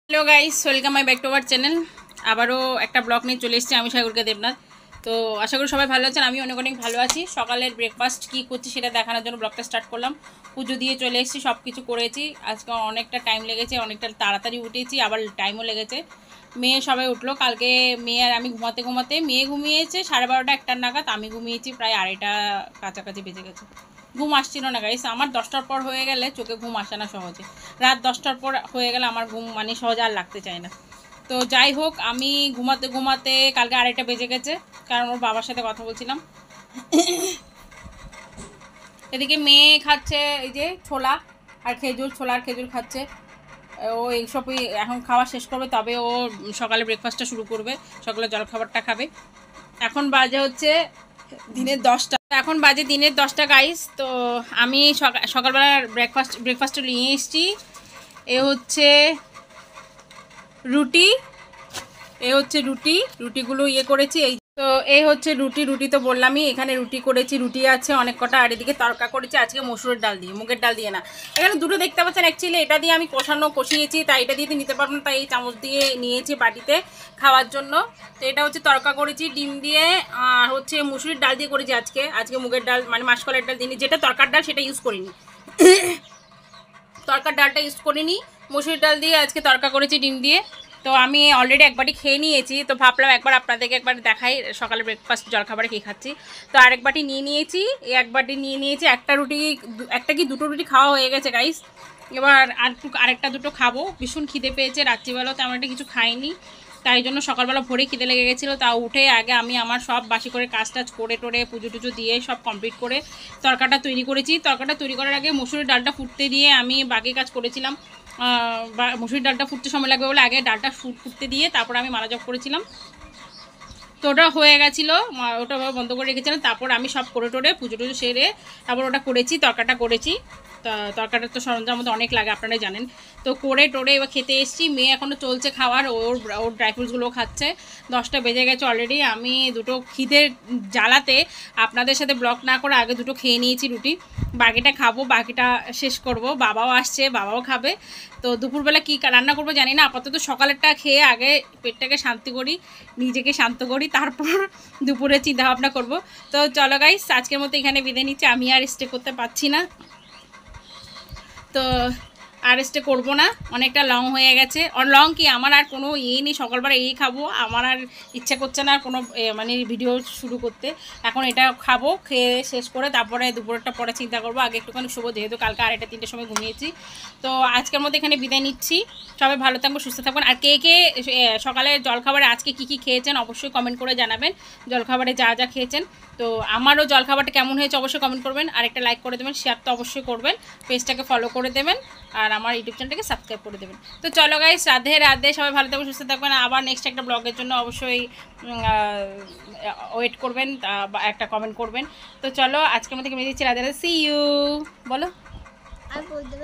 Hello guys, welcome my back to our channel. আবারও একটা blog নিয়ে চলে এসেছি আমি, সাগরিকা দেবনাথ। তো আশা করি সবাই ভালো আছেন, আমি অনেক ভালো আছি। সকালের ব্রেকফাস্ট কী করছি সেটা দেখানোর জন্য ব্লগটা স্টার্ট করলাম। পুজো দিয়ে চলে এসেছি, সব কিছু করেছি। আজকে অনেকটা টাইম লেগেছে, অনেকটা তাড়াতাড়ি উঠেছি, আবার টাইমও লেগেছে। মেয়ে সবাই উঠলো কালকে, মেয়ে আর আমি ঘুমাতে মেয়ে ঘুমিয়েছে 12:30 1টার নাগাদ, আমি ঘুমিয়েছি প্রায় 2:30 কাছাকাছি বেজে গেছে। ঘুম আসছিল না গাইস, আমার 10টার পর হয়ে গেলে চোখে ঘুম আসে না সহজে। রাত 10টার পর হয়ে গেলে আমার ঘুম মানে সহজে আর লাগতে চায় না। তো যাই হোক, আমি ঘুমাতে কালকে 2:30 বেজে গেছে, কারণ ওর বাবার সাথে কথা বলছিলাম। এদিকে মেয়ে খাচ্ছে এই যে ছোলা আর খেজুর খাচ্ছে। ও এইসবই এখন খাওয়া শেষ করবে, তবে ও সকালে ব্রেকফাস্টটা শুরু করবে, সকালে জলখাবারটা খাবে। এখন বাজে হচ্ছে দিনের 10টা, এখন বাজে দিনের 10টা গাইস। তো আমি সকালবেলা ব্রেকফাস্টটা নিয়ে এসেছি। এ হচ্ছে রুটিগুলো করেছি। এই তো এই হচ্ছে রুটি তো বললামই, এখানে রুটি করেছি, রুটি আছে অনেক কটা। আর এদিকে তরকা করেছি আজকে মসুরের ডাল দিয়ে, মুগের ডাল দিয়ে না। এখানে দুটো দেখতে পাচ্ছেন, অ্যাকচুয়ালি এটা দিয়ে আমি কষিয়েছি, তাই এটা দিয়ে নিতে পারবো না, তাই এই চামচ দিয়ে নিয়েছি বাটিতে খাওয়ার জন্য। তো এটা হচ্ছে তরকা করেছি ডিম দিয়ে, আর হচ্ছে মসুরের ডাল দিয়ে করেছি আজকে মুগের ডাল মানে মাসকলাইয়ের ডাল দিইনি, যেটা তরকার ডাল সেটা ইউজ করিনি। তরকার ডালটা ইউজ করিনি, মসুরির ডাল দিয়ে আজকে তরকা করেছি ডিম দিয়ে। তো আমি অলরেডি একবারই খেয়ে নিয়েছি, তো ভাবলাম একবার আপনাদেরকে একবার দেখাই সকালে ব্রেকফাস্ট জলখাবারে কী খাচ্ছি। তো আরেক বাটি নিয়ে নিয়েছি, একটা কি দুটো রুটি খাওয়া হয়ে গেছে গাইস। এবার আরেকটা দুটো খাবো, ভীষণ খিদে পেয়েছে। রাত্রিবেলাও তেমন একটা কিছু খাইনি, তাই জন্য সকালবেলা ভোরে খিদে লেগে গেছিলো। তা উঠে আগে আমি আমার সব বাসি করে কাজ করে টোরে পুজো টুজো দিয়ে সব কমপ্লিট করে তরকাটা তৈরি করেছি। তরকাটা তৈরি করার আগে মসুরির ডালটা ফুটতে দিয়ে আমি বাকি কাজ করেছিলাম। মসুরির ডালটা ফুটতে সময় লাগবে বলে আগে ডালটা ফুটতে দিয়ে তারপর আমি মালা জপ করেছিলাম। তো ওটা হয়ে গেছিলো, ওটা বন্ধ করে রেখেছিলাম। তারপর আমি সব করে টোরে পুজো টুজো সেরে তারপর ওটা করেছি, তরকাটা করেছি। তরকাটার তো সরঞ্জাম মতো অনেক লাগে, আপনারাই জানেন। তো করে টোরে এবার খেতে এসেছি। মেয়ে এখনও চলছে খাওয়ার, ওর ড্রাই ফ্রুটসগুলো খাচ্ছে। 10টা বেজে গেছে অলরেডি। আমি দুটো খিদের জ্বালাতে আপনাদের সাথে ব্লগ না করে আগে দুটো খেয়ে নিয়েছি রুটি, বাকিটা খাবো, বাকিটা শেষ করব। বাবাও আসছে, বাবাও খাবে। তো দুপুরবেলা কী রান্না করবো জানি না, আপাতত সকালেরটা খেয়ে আগে পেটটাকে শান্তি করি, নিজেকে শান্ত করি, তারপর দুপুরে চিন্তাভাবনা করব। তো চলো গাইস, আজকের মতো এখানে বিদায় নিচ্ছি, আমি আর স্টে করতে পারছি না। তো আর স্টে করবো না, অনেকটা লং হয়ে গেছে। লং কি, আমার আর কোনো নেই, সকালবেলা খাবো, আমার আর ইচ্ছা করছে না কোনো মানে ভিডিও শুরু করতে। এখন এটা খাবো, খেয়ে শেষ করে তারপরে দুপুরটা পরে চিন্তা করবো। আগে একটুখানি শুবো, যেহেতু কালকে 2:30 3টের সময় ঘুমিয়েছি। তো আজকের মধ্যে এখানে বিদায় নিচ্ছি, সবাই ভালো থাকবো, সুস্থ থাকবেন। আর কে সকালে জলখাবারে আজকে কী খেয়েছেন অবশ্যই কমেন্ট করে জানাবেন, জলখাবারে যা খেয়েছেন। তো আমারও জলখাবারটা কেমন হয়েছে অবশ্যই কমেন্ট করবেন, আর একটা লাইক করে দেবেন, শেয়ার তো অবশ্যই করবেন, পেজটাকে ফলো করে দেবেন, আর আমার ইউটিউব চ্যানেলটাকে সাবস্ক্রাইব করে দেবেন। তো চলো গাইস, রাধে, সবাই ভালো থাকবেন, সুস্থ থাকবেন। আবার নেক্সট একটা ব্লগের জন্য অবশ্যই ওয়েট করবেন, বা একটা কমেন্ট করবেন। তো চলো, আজকের মধ্যে মেয়ে দিচ্ছি, রাধে, সি ইউ। বলো, আর বলতে